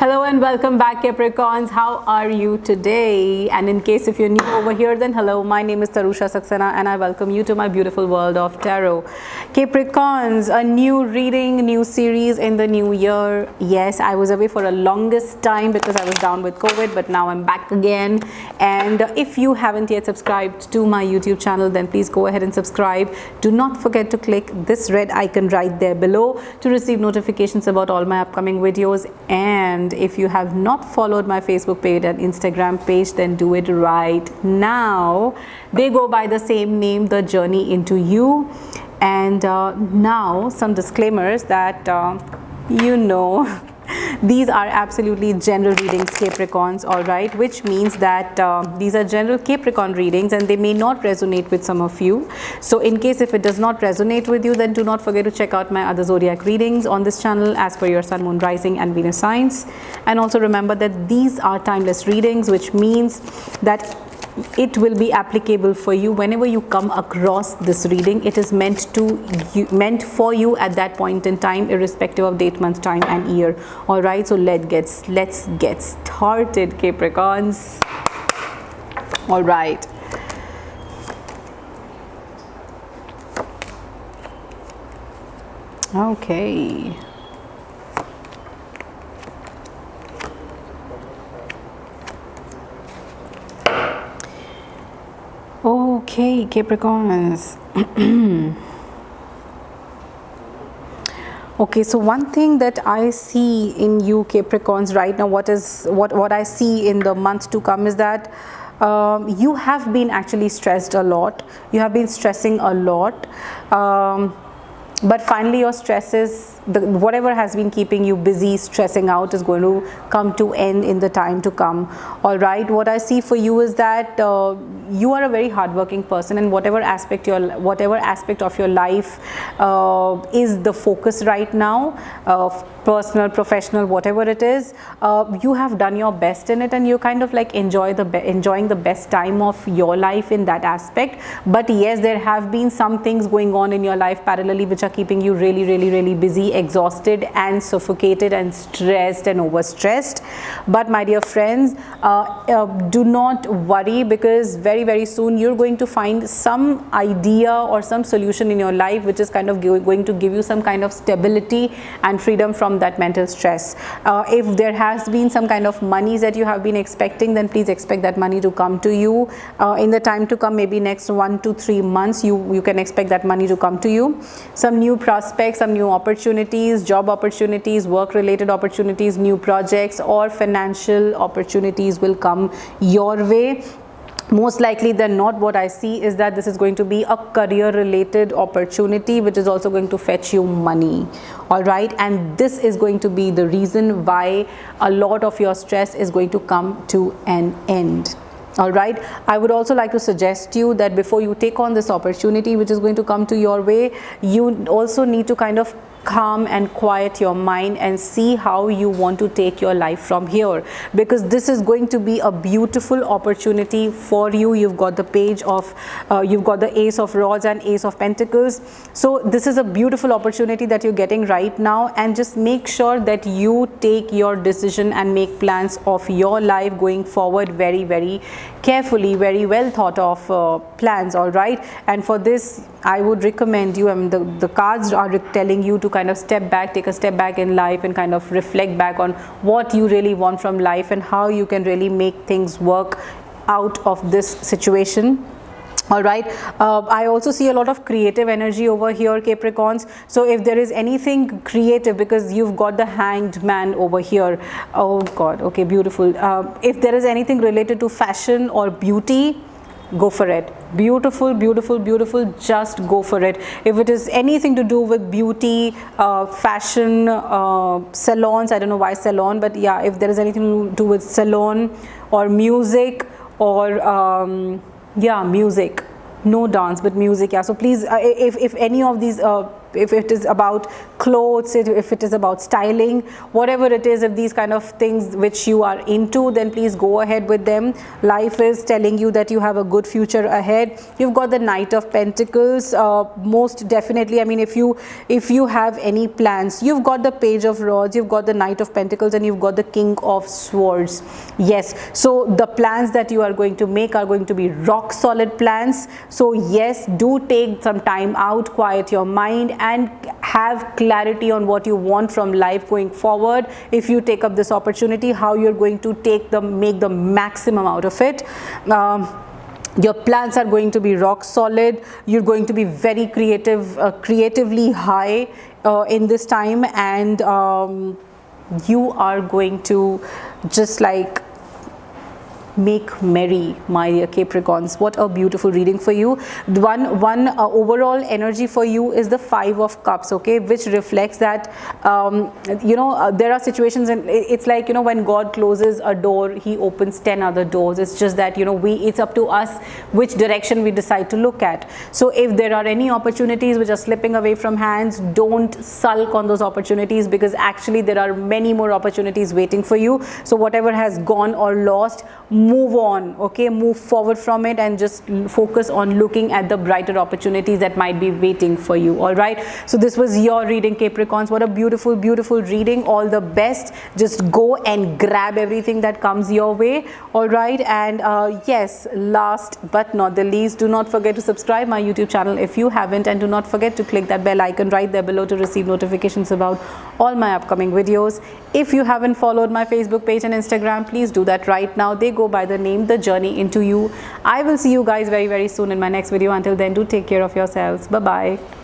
Hello and welcome back, Capricorns. How are you today? And in case if you're new over here, then hello, my name is Tarusha Saxena and I welcome you to my beautiful world of tarot. Capricorns, a new reading, new series in the new year. Yes, I was away for a longest time because I was down with COVID, but now I'm back again. And if you haven't yet subscribed to my YouTube channel, then please go ahead and subscribe. Do not forget to click this red icon right there below to receive notifications about all my upcoming videos. And if you have not followed my Facebook page and Instagram page, then do it right now. They go by the same name, The Journey Into You. And now some disclaimers that these are absolutely general readings, Capricorns, all right, which means that these are general Capricorn readings and they may not resonate with some of you. So in case if it does not resonate with you, then do not forget to check out my other zodiac readings on this channel as per your sun, moon, rising and Venus signs. And also remember that these are timeless readings, which means that it will be applicable for you whenever you come across this reading. It is meant for you at that point in time, irrespective of date, month, time and year. All right, so let's get started, Capricorns. All right. Okay. Okay, Capricorns. Okay, so one thing that I see in you, Capricorns, right now, what I see in the months to come is that you have been actually stressed a lot. You have been stressing a lot. But finally your stresses, whatever has been keeping you busy, stressing out, is going to come to end in the time to come. All right, what I see for you is that you are a very hardworking person, and whatever aspect of your life is the focus right now, personal, professional, whatever it is, you have done your best in it, and you kind of like enjoying the best time of your life in that aspect. But yes, there have been some things going on in your life parallelly which are keeping you really busy, exhausted and suffocated and stressed and overstressed. But my dear friends, do not worry, because very soon you're going to find some idea or some solution in your life which is kind of going to give you some kind of stability and freedom from that mental stress. If there has been some kind of monies that you have been expecting, then please expect that money to come to you in the time to come. Maybe next 1 to 3 months you can expect that money to come to you. Some new prospects, some new opportunities, job opportunities, work related opportunities, new projects or financial opportunities will come your way. Most likely than not, what I see is that this is going to be a career related opportunity which is also going to fetch you money. All right, and this is going to be the reason why a lot of your stress is going to come to an end. All right, I would also like to suggest you that before you take on this opportunity which is going to come to your way, you also need to kind of calm and quiet your mind and see how you want to take your life from here, because this is going to be a beautiful opportunity for you. You've got the you've got the Ace of Rods and Ace of Pentacles. So this is a beautiful opportunity that you're getting right now, and just make sure that you take your decision and make plans of your life going forward very carefully, very well thought of plans. All right, and for this I would recommend you, the cards are telling you to kind of take a step back in life and kind of reflect back on what you really want from life and how you can really make things work out of this situation. All right, I also see a lot of creative energy over here, Capricorns. So if there is anything creative, because you've got the Hanged Man over here, oh god, okay, beautiful. If there is anything related to fashion or beauty, go for it. Beautiful, just go for it. If it is anything to do with beauty, fashion, salons, I don't know why salon, but yeah, if there is anything to do with salon or music or music, no dance but music, yeah. So please, if any of these if it is about clothes, if it is about styling, whatever it is, if these kind of things which you are into, then please go ahead with them. Life is telling you that you have a good future ahead. You've got the Knight of Pentacles, most definitely. I mean, if you have any plans, you've got the Page of Rods, you've got the Knight of Pentacles, and you've got the King of Swords. Yes, so the plans that you are going to make are going to be rock solid plans. So yes, do take some time out, quiet your mind, and have clarity on what you want from life going forward. If you take up this opportunity, how you're going to make the maximum out of it. Your plans are going to be rock solid. You're going to be very creative, creatively high in this time, and you are going to just like make merry, my dear Capricorns. What a beautiful reading for you. One overall energy for you is the Five of Cups, okay, which reflects that there are situations, and it's like, when God closes a door, he opens 10 other doors. It's just that it's up to us which direction we decide to look at. So if there are any opportunities which are slipping away from hands, don't sulk on those opportunities, because actually there are many more opportunities waiting for you. So whatever has gone or lost, move on, okay, move forward from it, and just focus on looking at the brighter opportunities that might be waiting for you. All right, so this was your reading, Capricorns. What a beautiful, beautiful reading. All the best. Just go and grab everything that comes your way. All right, and yes, last but not the least, do not forget to subscribe my YouTube channel if you haven't, and do not forget to click that bell icon right there below to receive notifications about all my upcoming videos. If you haven't followed my Facebook page and Instagram, please do that right now. They go by the name The Journey Into You. I will see you guys very, very soon in my next video. Until then, do take care of yourselves. Bye bye.